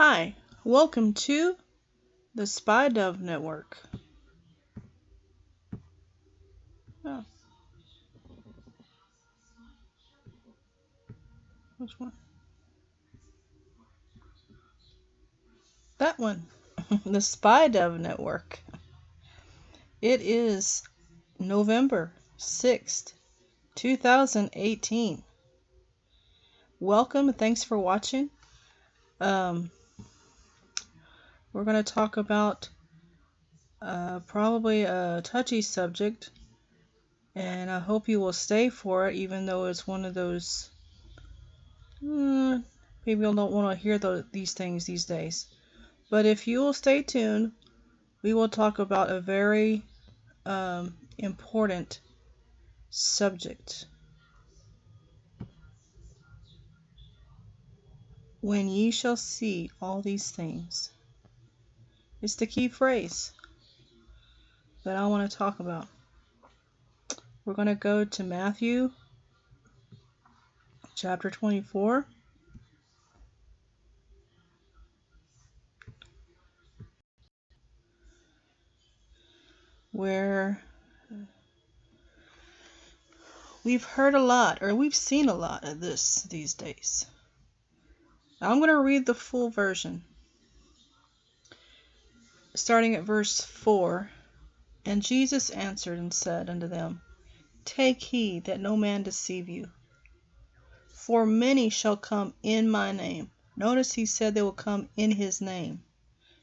Hi, welcome to the Spy Dove Network. Oh, which one? That one. The Spy Dove Network. It is November 6th, 2018. Welcome and thanks for watching. We're going to talk about probably a touchy subject, and I hope you will stay for it, even though it's one of those people don't want to hear these things these days. But if you will stay tuned, we will talk about a very important subject. When ye shall see all these things. It's the key phrase that I want to talk about. We're going to go to Matthew chapter 24. Where we've heard a lot, or we've seen a lot of this these days. I'm going to read the full version. Starting at verse 4. And Jesus answered and said unto them, Take heed that no man deceive you. For many shall come in my name. Notice he said they will come in his name,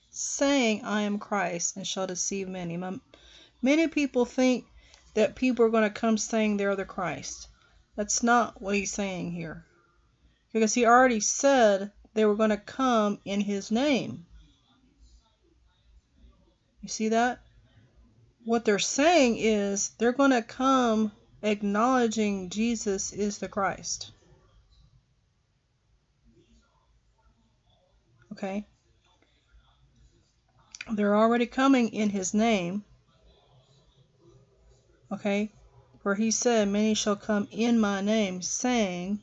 saying, I am Christ, and shall deceive many. Many people think that people are going to come saying they're the Christ. That's not what he's saying here. Because he already said they were going to come in his name. You see that? What they're saying is they're going to come acknowledging Jesus is the Christ. Okay? They're already coming in his name. Okay? For he said, Many shall come in my name, saying,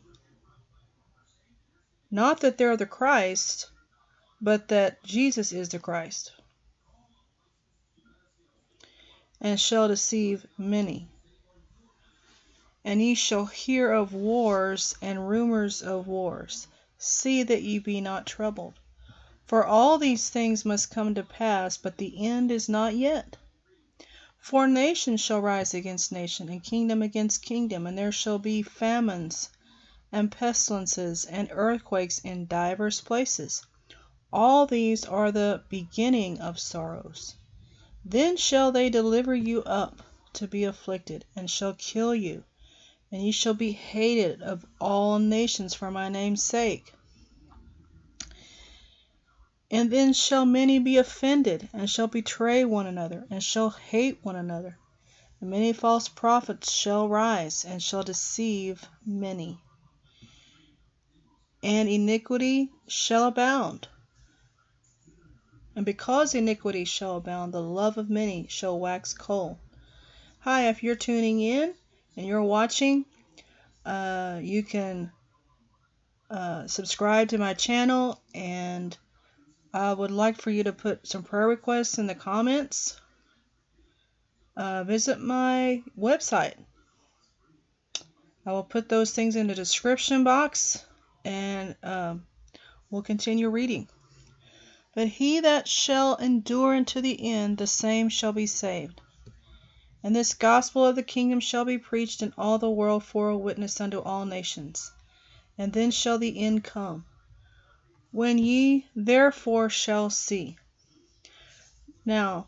not that they're the Christ, but that Jesus is the Christ, and shall deceive many. And ye shall hear of wars and rumors of wars. See that ye be not troubled. For all these things must come to pass, but the end is not yet. For nation shall rise against nation, and kingdom against kingdom, and there shall be famines, and pestilences, and earthquakes in divers places. All these are the beginning of sorrows. Then shall they deliver you up to be afflicted, and shall kill you, and ye shall be hated of all nations for my name's sake. And then shall many be offended, and shall betray one another, and shall hate one another. And many false prophets shall rise, and shall deceive many. And iniquity shall abound. And because iniquity shall abound, the love of many shall wax cold. Hi, if you're tuning in and you're watching, you can subscribe to my channel, and I would like for you to put some prayer requests in the comments. Visit my website. I will put those things in the description box, and we'll continue reading. But he that shall endure unto the end, the same shall be saved. And this gospel of the kingdom shall be preached in all the world for a witness unto all nations. And then shall the end come. When ye therefore shall see. Now,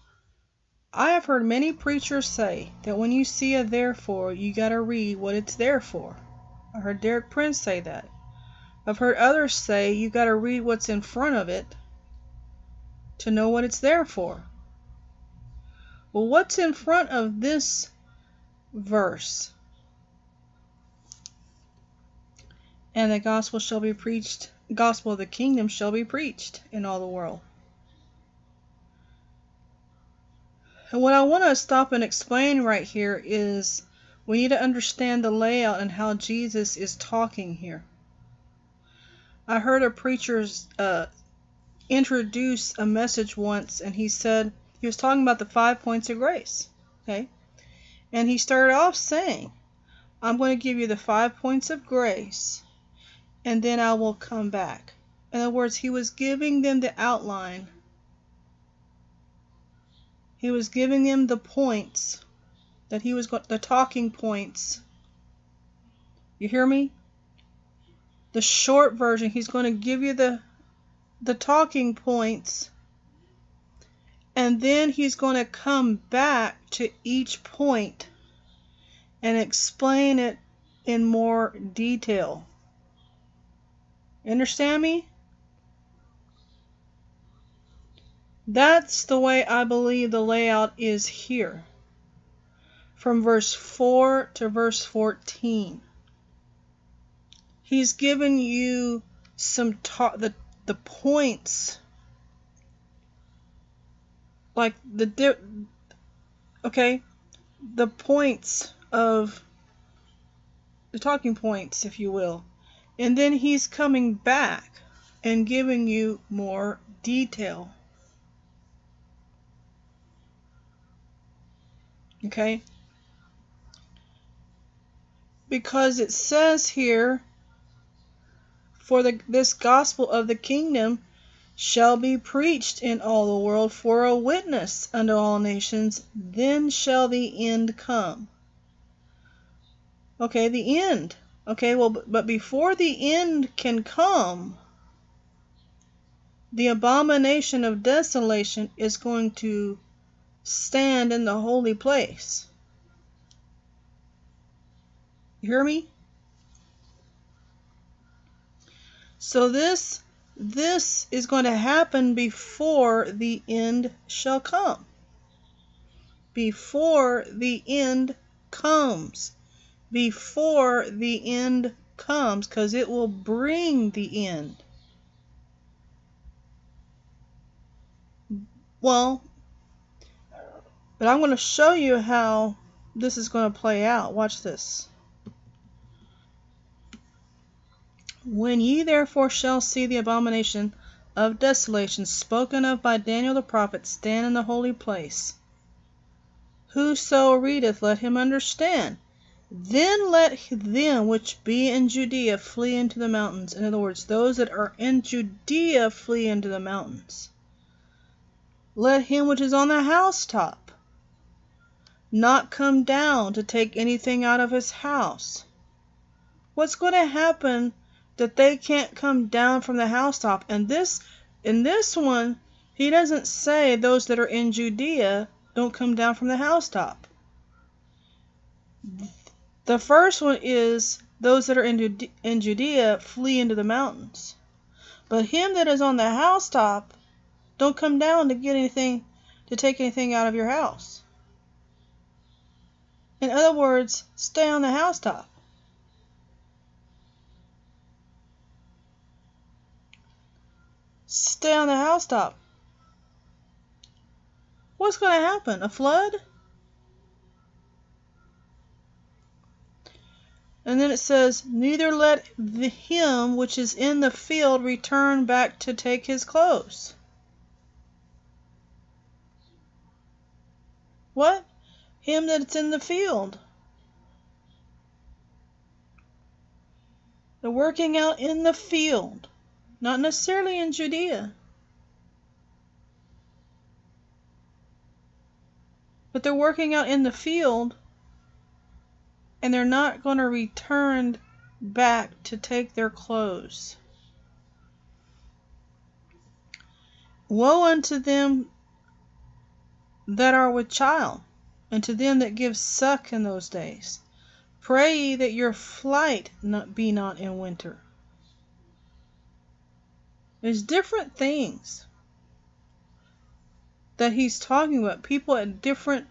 I have heard many preachers say that when you see a therefore, you got to read what it's there for. I heard Derek Prince say that. I've heard others say you got to read what's in front of it to know what it's there for. Well, what's in front of this verse? And the gospel shall be preached, gospel of the kingdom shall be preached in all the world. And what I want to stop and explain right here is we need to understand the layout and how Jesus is talking here. I heard a preacher introduce a message once, and he said, he was talking about the 5 points of grace. Okay? And he started off saying, I'm going to give you the 5 points of grace, and then I will come back. In other words, he was giving them the outline. He was giving them the points that he was the talking points. You hear me? The short version, he's going to give you the talking points, and then he's going to come back to each point and explain it in more detail. Understand me? That's the way I believe the layout is here. From verse 4 to verse 14. He's given you some the points, like the points of the talking points, if you will. And then he's coming back and giving you more detail. Okay? Because it says here, for this gospel of the kingdom shall be preached in all the world for a witness unto all nations, then shall the end come. Okay, the end. Okay, well, but before the end can come, the abomination of desolation is going to stand in the holy place. You hear me? So this is going to happen before the end shall come. Before the end comes. Before the end comes, because it will bring the end. Well, but I'm going to show you how this is going to play out. Watch this. When ye therefore shall see the abomination of desolation spoken of by Daniel the prophet stand in the holy place, whoso readeth, let him understand. Then let them which be in Judea flee into the mountains. In other words, those that are in Judea flee into the mountains. Let him which is on the housetop not come down to take anything out of his house. What's going to happen that they can't come down from the housetop? And in this one, he doesn't say those that are in Judea don't come down from the housetop. The first one is those that are in Judea flee into the mountains. But him that is on the housetop, don't come down to get anything, to take anything out of your house. In other words, stay on the housetop. Stay on the housetop. What's going to happen? A flood? And then it says, neither let him which is in the field return back to take his clothes. What? Him that's in the field. They're working out in the field, not necessarily in Judea. But they're working out in the field, and they're not going to return back to take their clothes. Woe unto them that are with child, and to them that give suck in those days. Pray ye that your flight be not in winter. There's different things that he's talking about. People at different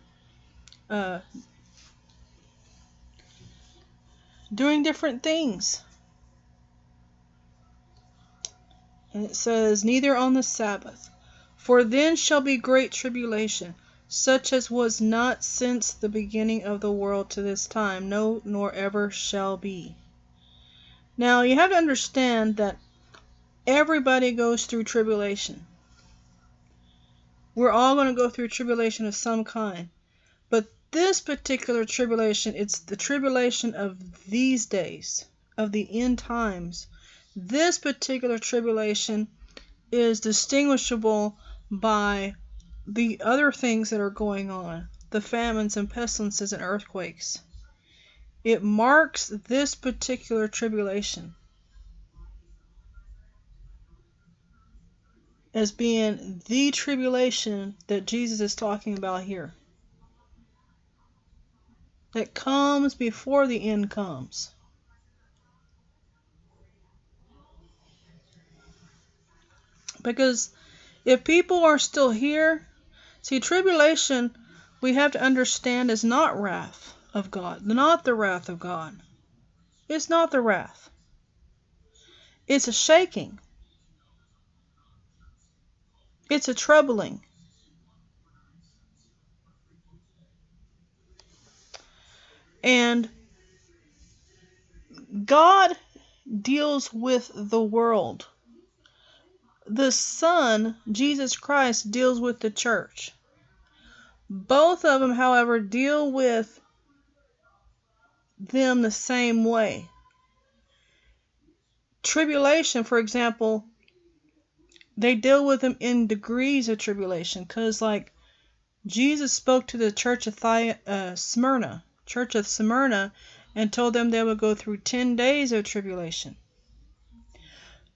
doing different things. And it says, neither on the Sabbath, for then shall be great tribulation, such as was not since the beginning of the world to this time, no, nor ever shall be. Now you have to understand that Everybody goes through tribulation. We're all going to go through tribulation of some kind. But this particular tribulation, it's the tribulation of these days, of the end times. This particular tribulation is distinguishable by the other things that are going on, the famines and pestilences and earthquakes. It marks this particular tribulation as being the tribulation that Jesus is talking about here, that comes before the end comes. Because if people are still here, see, tribulation, we have to understand, is not wrath of God, not the wrath of God. It's not the wrath. It's a shaking. It's a troubling. And God deals with the world. The Son, Jesus Christ, deals with the church. Both of them, however, deal with them the same way. Tribulation, for example, they deal with them in degrees of tribulation, because like Jesus spoke to the church of Smyrna, and told them they would go through 10 days of tribulation.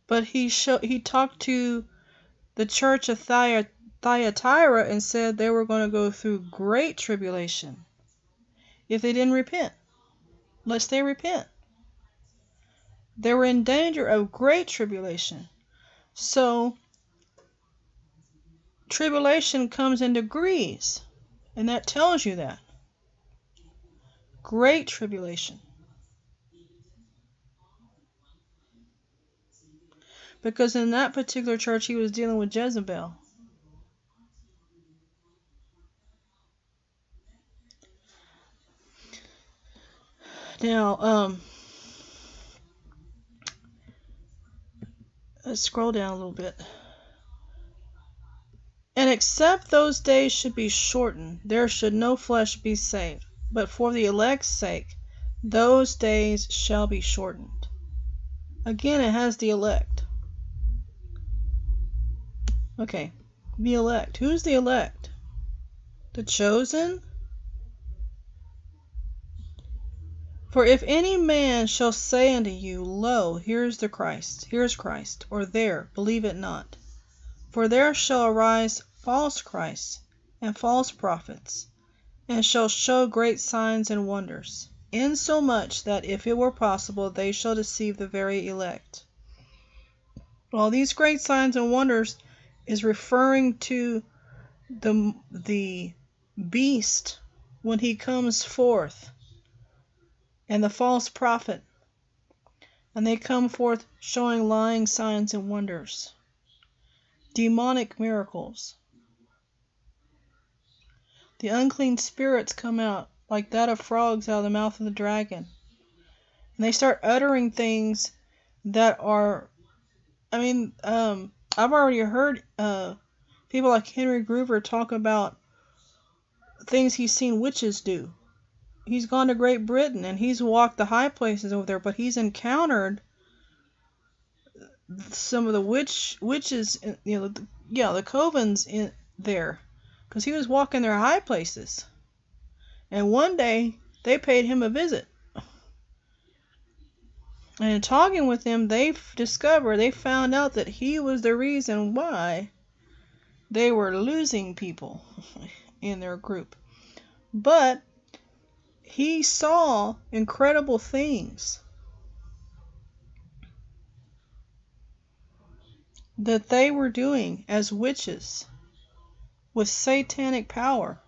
But he talked to the church of Thyatira and said they were going to go through great tribulation if they didn't repent, lest they repent. They were in danger of great tribulation. So tribulation comes in degrees, and that tells you that. Great tribulation. Because in that particular church, he was dealing with Jezebel. Now, let's scroll down a little bit. And except those days should be shortened, there should no flesh be saved. But for the elect's sake, those days shall be shortened. Again, it has the elect. Okay, the elect. Who's the elect? The chosen? For if any man shall say unto you, Lo, here's Christ, or there, believe it not. For there shall arise false Christs and false prophets, and shall show great signs and wonders, insomuch that if it were possible, they shall deceive the very elect. Well, these great signs and wonders is referring to the beast when he comes forth, and the false prophet, and they come forth showing lying signs and wonders, demonic miracles. The unclean spirits come out like that of frogs out of the mouth of the dragon, and they start uttering things that are, I've already heard people like Henry Groover talk about things he's seen witches do. He's gone to Great Britain and he's walked the high places over there, but he's encountered some of the witches, the covens in there, because he was walking their high places. And one day they paid him a visit. And in talking with him, they found out that he was the reason why they were losing people in their group. But he saw incredible things that they were doing as witches with satanic power.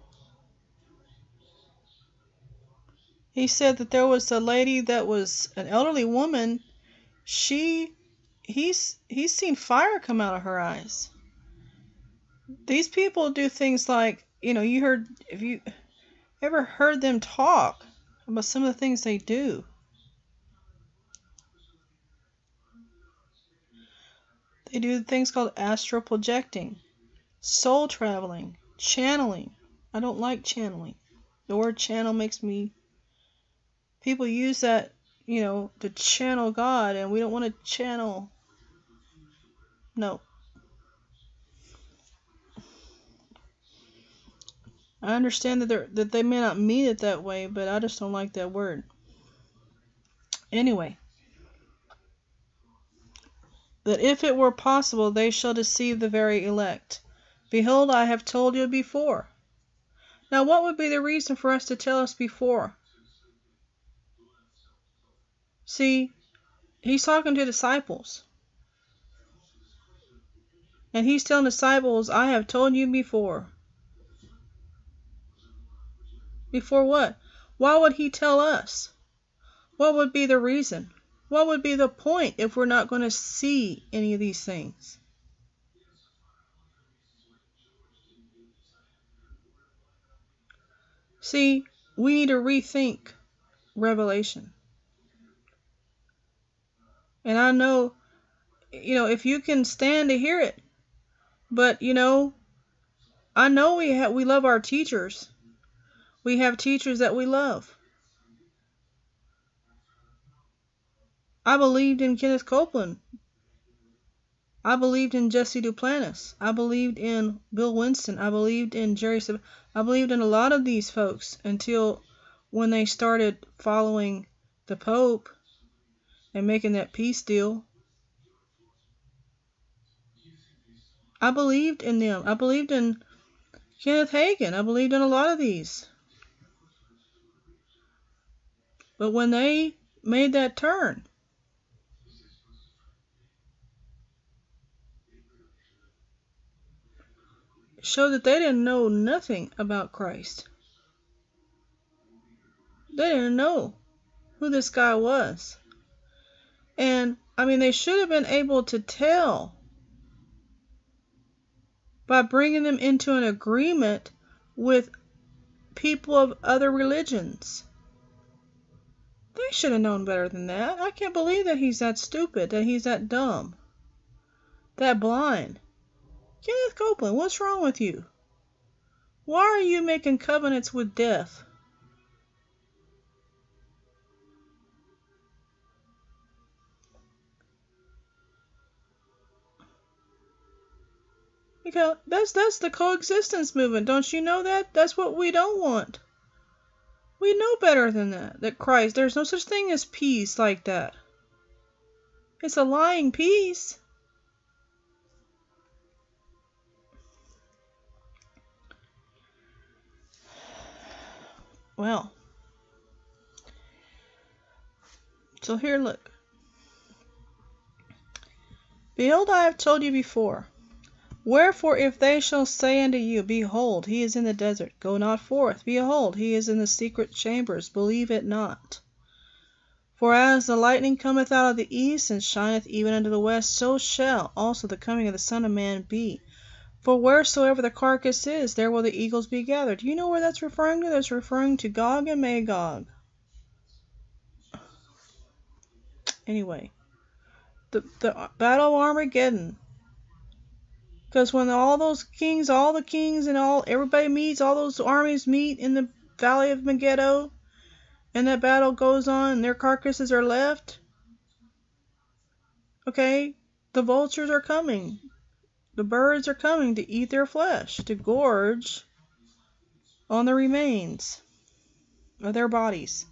He said that there was a lady that was an elderly woman. He's seen fire come out of her eyes. These people do things like, if you ever heard them talk about some of the things they do. They do things called astral projecting, soul traveling, channeling. I don't like channeling. The word channel makes me... People use that, to channel God, and we don't want to channel. No. I understand that they may not mean it that way, but I just don't like that word. Anyway. That if it were possible, they shall deceive the very elect. Behold, I have told you before. Now, what would be the reason for us to tell us before? See, he's talking to disciples. And he's telling disciples, I have told you before. Before what? Why would he tell us? What would be the reason? What would be the point if we're not going to see any of these things? See, we need to rethink Revelation. And I know, if you can stand to hear it, but, I know we love our teachers. We have teachers that we love. I believed in Kenneth Copeland. I believed in Jesse Duplantis. I believed in Bill Winston. I believed in Jerry. I believed in a lot of these folks until when they started following the Pope and making that peace deal. I believed in them. I believed in Kenneth Hagin. I believed in a lot of these. But when they made that turn, it showed that they didn't know nothing about Christ. They didn't know who this guy was. And, they should have been able to tell by bringing them into an agreement with people of other religions. They should have known better than that. I can't believe that he's that stupid, that he's that dumb, that blind. Kenneth Copeland, what's wrong with you? Why are you making covenants with death? Because that's the coexistence movement. Don't you know that? That's what we don't want. We know better than that. That Christ, there's no such thing as peace like that. It's a lying peace. Well. So here, look. Behold, I have told you before. Wherefore, if they shall say unto you, Behold, he is in the desert, go not forth. Behold, he is in the secret chambers, believe it not. For as the lightning cometh out of the east, and shineth even unto the west, so shall also the coming of the Son of Man be. For wheresoever the carcass is, there will the eagles be gathered. Do you know where that's referring to? That's referring to Gog and Magog. Anyway, the Battle of Armageddon. Because when all the kings and everybody meets, all those armies meet in the Valley of Megiddo, and that battle goes on, and their carcasses are left, okay, the vultures are coming. The birds are coming to eat their flesh, to gorge on the remains of their bodies.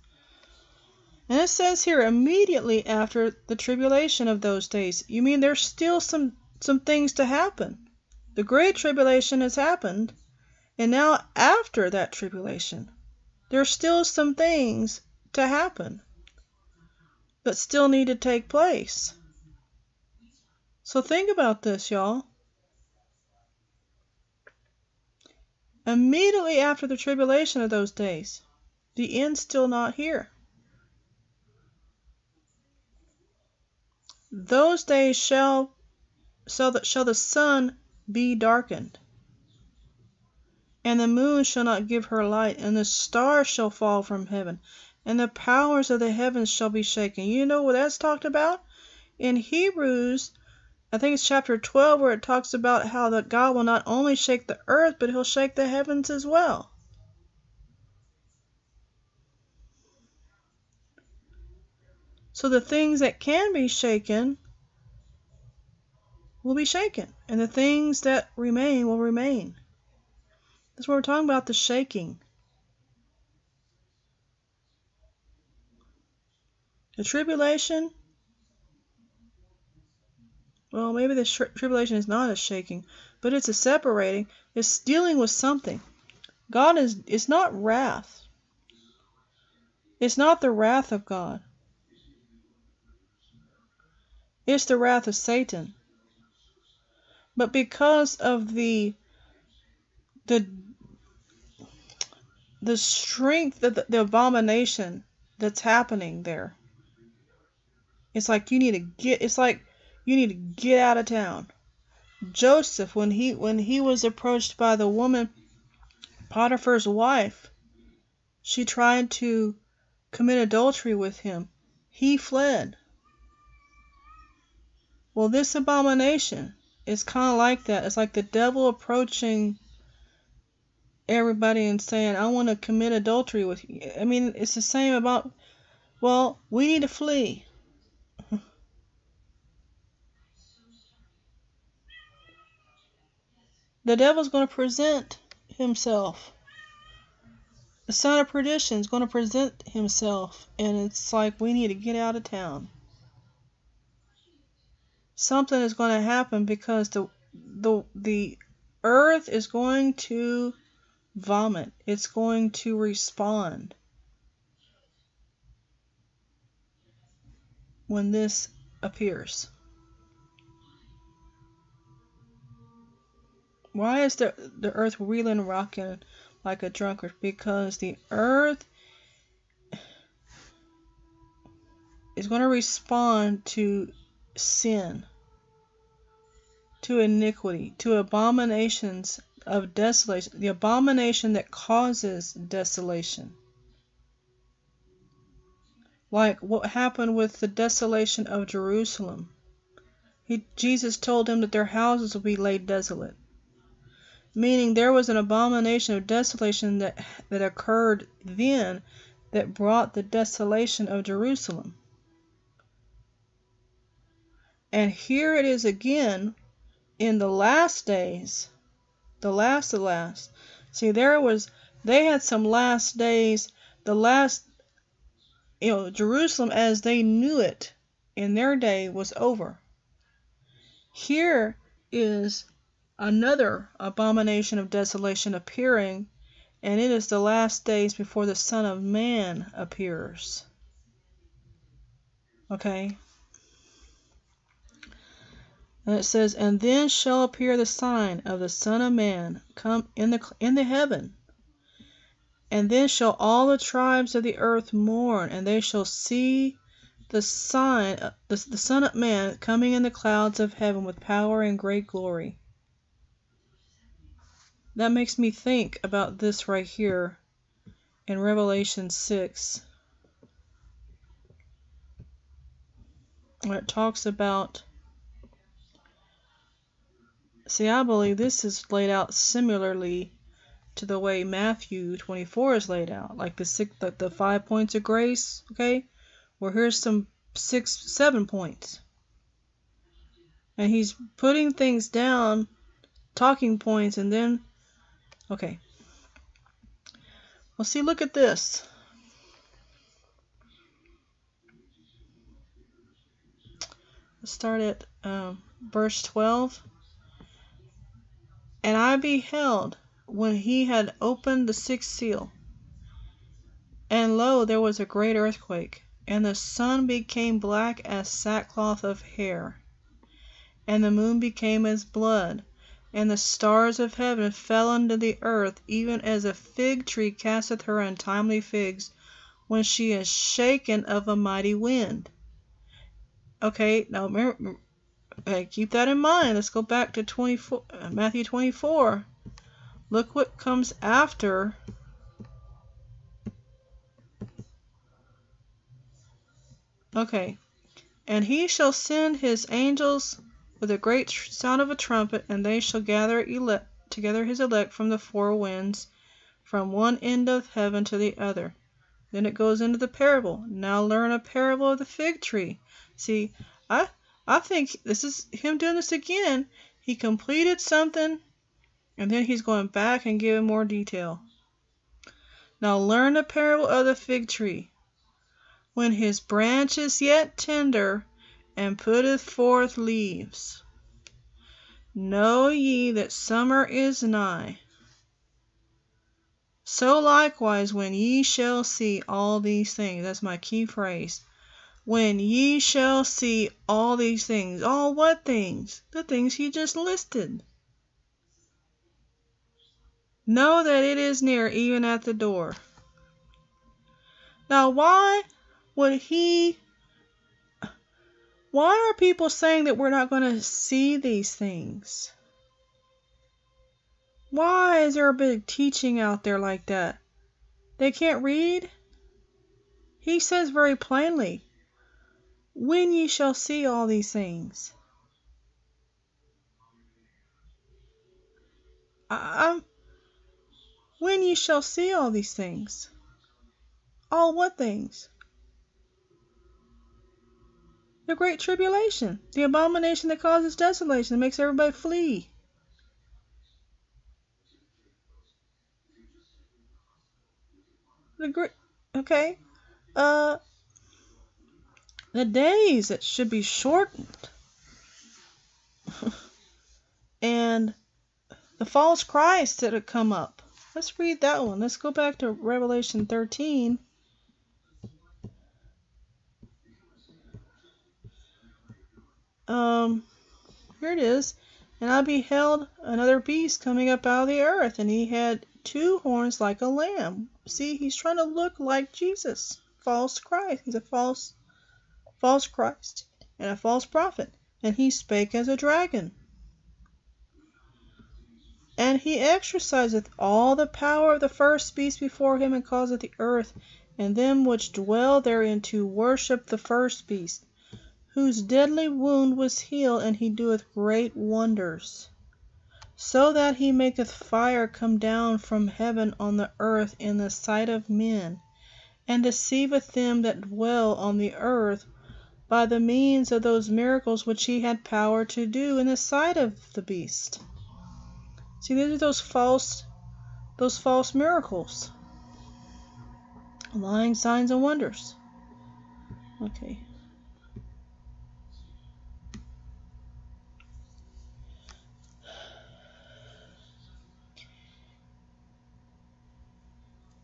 And it says here, immediately after the tribulation of those days. You mean there's still some things to happen? The great tribulation has happened, and now after that tribulation, there's still some things to happen that still need to take place. So think about this, y'all. Immediately after the tribulation of those days, the end's still not here. Those days shall the sun be darkened, and the moon shall not give her light, and the stars shall fall from heaven, and the powers of the heavens shall be shaken. You know what that's talked about? In Hebrews, I think it's chapter 12 where it talks about how that God will not only shake the earth, but he'll shake the heavens as well. So the things that can be shaken will be shaken, and the things that remain will remain. That's what we're talking about, the shaking. The tribulation, well, maybe the tribulation is not a shaking, but it's a separating. It's dealing with something. God it's not wrath. It's not the wrath of God. It's the wrath of Satan. But because of the strength of the abomination that's happening there, it's like you need to get out of town. Joseph, when he was approached by the woman, Potiphar's wife, she tried to commit adultery with him. He fled. Well, this abomination is kind of like that. It's like the devil approaching everybody and saying, I want to commit adultery with you. I mean, it's the same about, well, we need to flee. The devil's going to present himself. The son of perdition is going to present himself, and it's like we need to get out of town. Something is going to happen because the earth is going to vomit. It's going to respond when this appears. Why is the earth reeling and rocking like a drunkard? Because the earth is going to respond to sin, to iniquity, to abominations of desolation, the abomination that causes desolation. Like what happened with the desolation of Jerusalem. Jesus told them that their houses will be laid desolate. Meaning there was an abomination of desolation that occurred then that brought the desolation of Jerusalem. And here it is again in the last days, the last of last. See, they had some last days, the last, Jerusalem as they knew it in their day was over. Here is another abomination of desolation appearing, and it is the last days before the Son of Man appears. Okay? And it says, and then shall appear the sign of the Son of Man come in the heaven. And then shall all the tribes of the earth mourn, and they shall see the sign, the Son of Man coming in the clouds of heaven with power and great glory. That makes me think about this right here in Revelation 6. When it talks about, see, I believe this is laid out similarly to the way Matthew 24 is laid out, like the 5 points of grace, okay? Well, here's some 7 points. And he's putting things down, talking points, and then, okay. Well, see, look at this. Let's start at verse 12. And I beheld when he had opened the 6th seal, and lo, there was a great earthquake, and the sun became black as sackcloth of hair, and the moon became as blood, and the stars of heaven fell unto the earth, even as a fig tree casteth her untimely figs, when she is shaken of a mighty wind. Okay, now remember, keep that in mind. Let's go back to Matthew 24. Look what comes after. Okay. And he shall send his angels with a great sound of a trumpet, and they shall gather together his elect from the four winds, from one end of heaven to the other. Then it goes into the parable. Now learn a parable of the fig tree. See, I think this is him doing this again. He completed something, and then he's going back and giving more detail. Now learn a parable of the fig tree. When his branch is yet tender, and putteth forth leaves, know ye that summer is nigh. So likewise, when ye shall see all these things, that's my key phrase. When ye shall see all these things. All what things? The things he just listed. Know that it is near, even at the door. Now why are people saying that we're not going to see these things? Why is there a big teaching out there like that? They can't read? He says very plainly, when ye shall see all these things. When ye shall see all these things. All what things? The great tribulation, the abomination that causes desolation, that makes everybody flee. Okay, the days that should be shortened, and the false Christ that had come up. Let's read that one. Let's go back to Revelation 13. Here it is. And I beheld another beast coming up out of the earth, and he had 2 horns like a lamb. See, he's trying to look like Jesus, false Christ. He's a false Christ and a false prophet. And he spake as a dragon. And he exerciseth all the power of the first beast before him, and causeth the earth and them which dwell therein to worship the first beast, whose deadly wound was healed, and he doeth great wonders, so that he maketh fire come down from heaven on the earth in the sight of men, and deceiveth them that dwell on the earth by the means of those miracles which he had power to do in the sight of the beast. See, these are those false miracles, lying signs and wonders. Okay.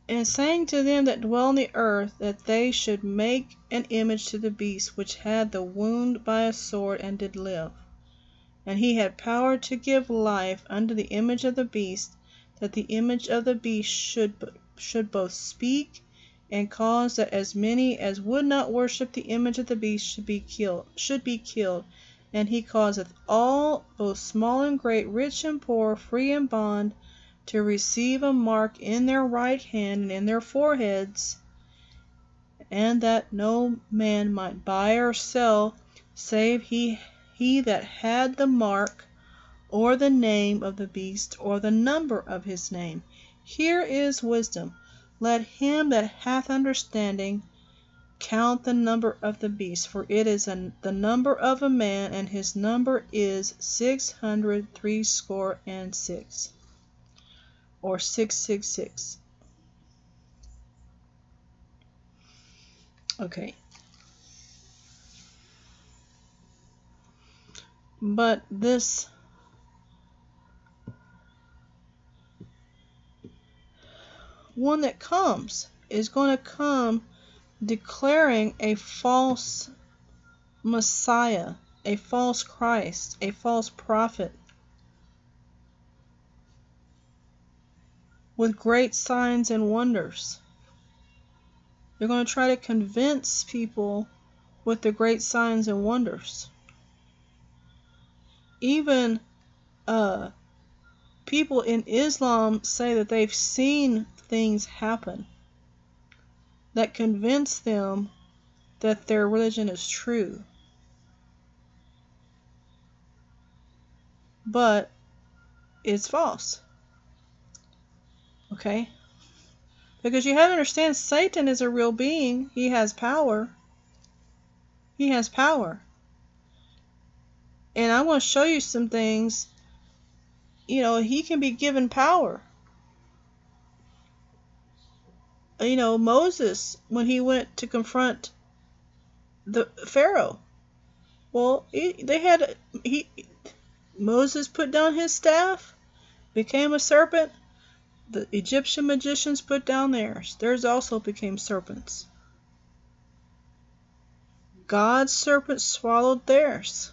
And saying to them that dwell on the earth, that they should make an image to the beast which had the wound by a sword, and did live. And he had power to give life unto the image of the beast, that the image of the beast should both speak, and cause that as many as would not worship the image of the beast should be killed. And he causeth all, both small and great, rich and poor, free and bond, to receive a mark in their right hand and in their foreheads, and that no man might buy or sell, save he that had the mark, or the name of the beast, or the number of his name. Here is wisdom. Let him that hath understanding count the number of the beast, for it is the number of a man, and his number is 666, or 666. Okay. But this one that comes is going to come declaring a false Messiah, a false Christ, a false prophet, with great signs and wonders. They're going to try to convince people with the great signs and wonders. Even people in Islam say that they've seen things happen that convince them that their religion is true. but it's false. Okay? Because you have to understand, Satan is a real being. He has power. He has power. And I want to show you some things. He can be given power. Moses, when he went to confront the Pharaoh, well, Moses put down his staff, became a serpent. The Egyptian magicians put down theirs. Theirs also became serpents. God's serpent swallowed theirs.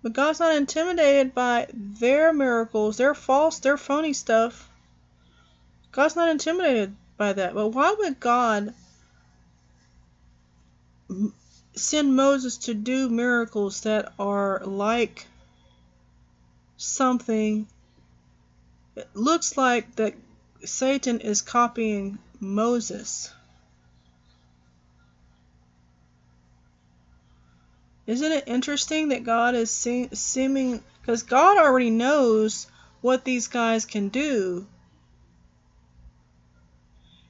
But God's not intimidated by their miracles, their false, their phony stuff. God's not intimidated by that. But why would God send Moses to do miracles that are like something? It looks like that Satan is copying Moses. Isn't it interesting that God is seeming, because God already knows what these guys can do,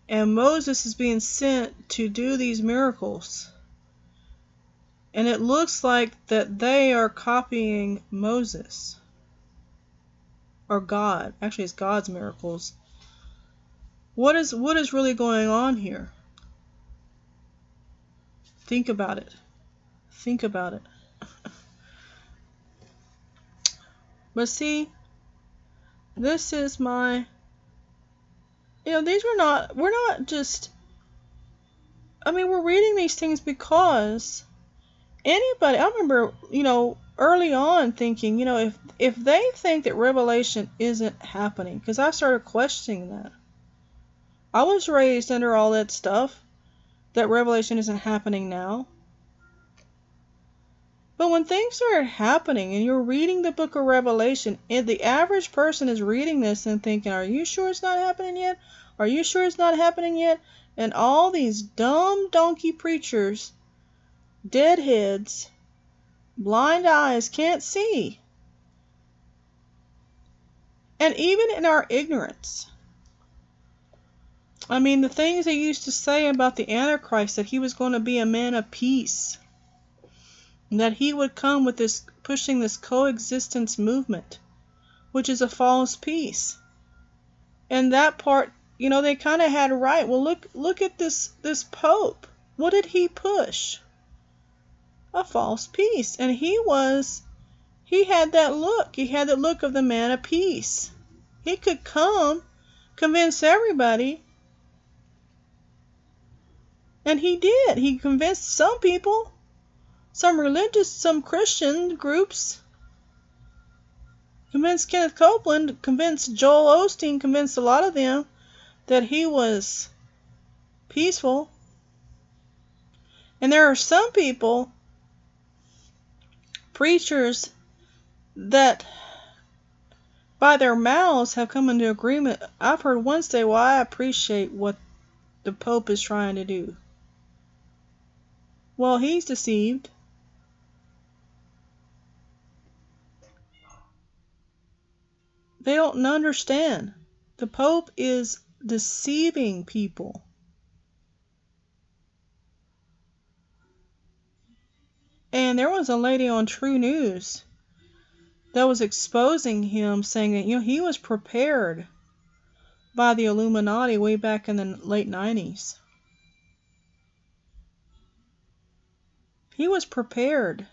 and Moses is being sent to do these miracles, and it looks like that they are copying Moses, or God. Actually, it's God's miracles. What is really going on here? Think about it. Think about it. But see, this is my, we're not just, we're reading these things because anybody, I remember, early on thinking, if they think that Revelation isn't happening, because I started questioning that. I was raised under all that stuff, that Revelation isn't happening now. But when things are happening and you're reading the book of Revelation, and the average person is reading this and thinking, are you sure it's not happening yet? Are you sure it's not happening yet? And all these dumb donkey preachers, deadheads, blind eyes, can't see. And even in our ignorance, the things they used to say about the Antichrist, that he was going to be a man of peace, that he would come with this, pushing this coexistence movement, which is a false peace. And that part, they kind of had right. Well, look at this Pope. What did he push? A false peace. And he had that look. He had the look of the man of peace. He could come, convince everybody. And he did. He convinced some people. Some religious, some Christian groups, convinced Kenneth Copeland, convinced Joel Osteen, convinced a lot of them that he was peaceful. And there are some people, preachers, that by their mouths have come into agreement. I've heard one say, well, I appreciate what the Pope is trying to do. Well, he's deceived. They don't understand. The Pope is deceiving people. And there was a lady on True News that was exposing him, saying that, he was prepared by the Illuminati way back in the late 90s. He was prepared.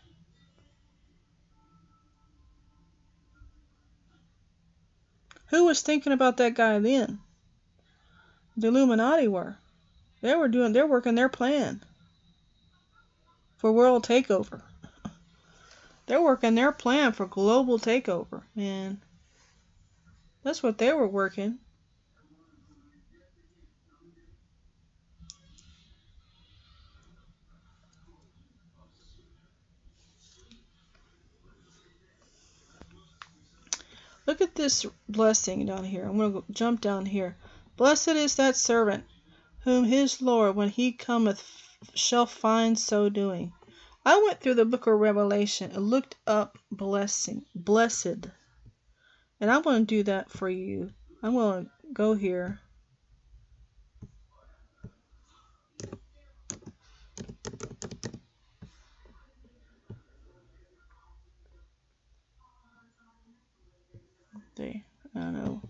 Who was thinking about that guy then? The Illuminati were. They're working their plan for world takeover. They're working their plan for global takeover, and that's what they were working. Look at this blessing down here. I'm going to jump down here. Blessed is that servant whom his Lord, when he cometh, shall find so doing. I went through the book of Revelation and looked up blessed. And I'm going to do that for you. I'm going to go here. I don't know.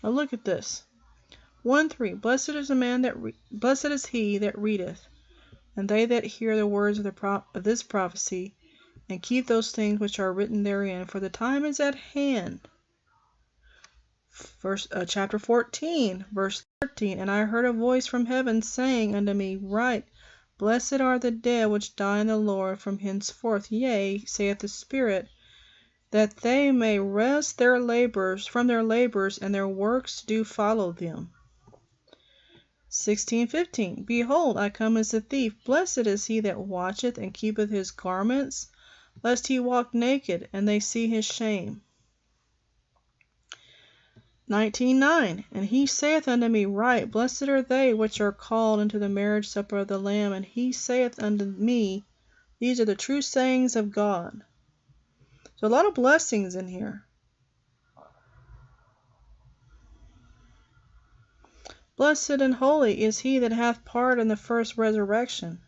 Now look at this. 1:3. Blessed is he that readeth, and they that hear the words of this prophecy, and keep those things which are written therein, for the time is at hand. Chapter 14, verse 13. And I heard a voice from heaven saying unto me, Write, Blessed are the dead which die in the Lord from henceforth. Yea, saith the Spirit, that they may rest from their labors, and their works do follow them. 16:15. Behold, I come as a thief. Blessed is he that watcheth and keepeth his garments, lest he walk naked, and they see his shame. 19:9. And he saith unto me, Write, Blessed are they which are called into the marriage supper of the Lamb. And he saith unto me, These are the true sayings of God. So a lot of blessings in here. Blessed and holy is he that hath part in the first resurrection.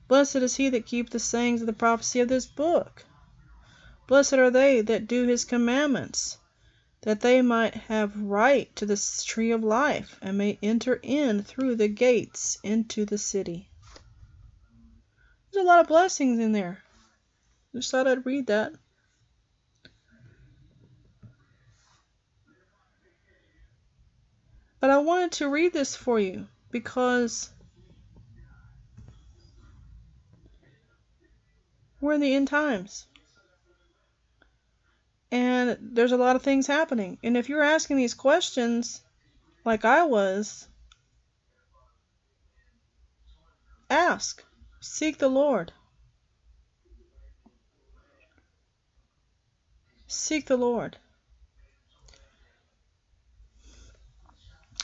Blessed is he that keepeth the sayings of the prophecy of this book. Blessed are they that do his commandments, that they might have right to the tree of life, and may enter in through the gates into the city. There's a lot of blessings in there. Just thought I'd read that. But I wanted to read this for you because we're in the end times. And there's a lot of things happening. And if you're asking these questions like I was, ask. Seek the Lord. Seek the Lord.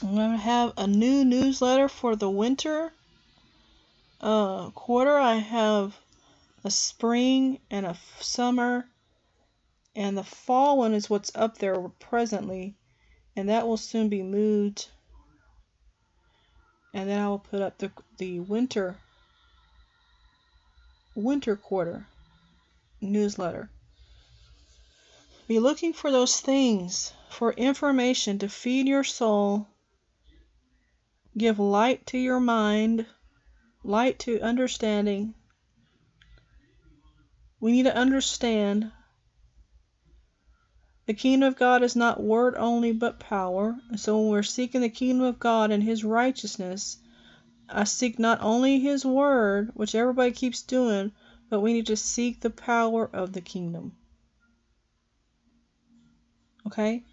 I'm going to have a new newsletter for the winter quarter. I have a spring and a summer, and the fall one is what's up there presently, and that will soon be moved. And then I will put up the winter quarter newsletter. Be looking for those things, for information to feed your soul, give light to your mind, light to understanding. We need to understand the kingdom of God is not word only but power. And so when we're seeking the kingdom of God and his righteousness, I seek not only his word, which everybody keeps doing, but we need to seek the power of the kingdom. Okay?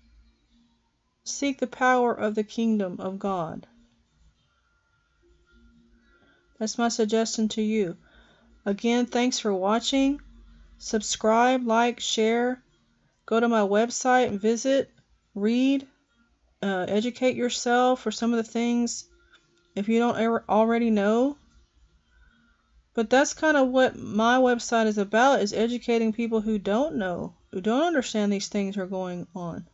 Seek the power of the kingdom of God. That's my suggestion to you. Again, thanks for watching. Subscribe, like, share. Go to my website and visit, read, educate yourself for some of the things if you don't already know. But that's kind of what my website is about, is educating people who don't know, who don't understand these things are going on.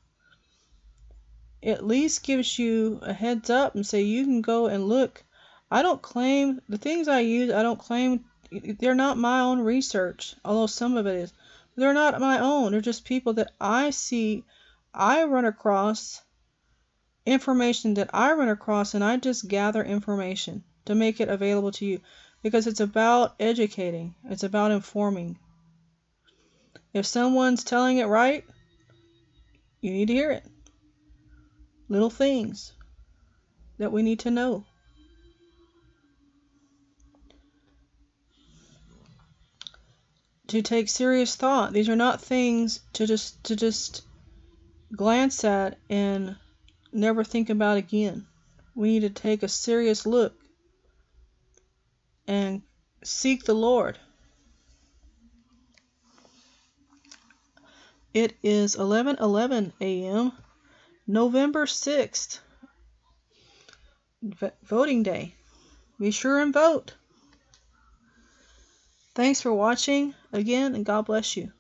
It at least gives you a heads up and say you can go and look. I don't claim, the things I use, I don't claim, they're not my own research, although some of it is. They're not my own. They're just people that I see, I run across information that I run across, and I just gather information to make it available to you. Because it's about educating. It's about informing. If someone's telling it right, you need to hear it. Little things that we need to know. To take serious thought. These are not things to just glance at and never think about again. We need to take a serious look and seek the Lord. It is 11:11 a.m. November 6th, voting day. Be sure and vote. Thanks for watching again, and God bless you.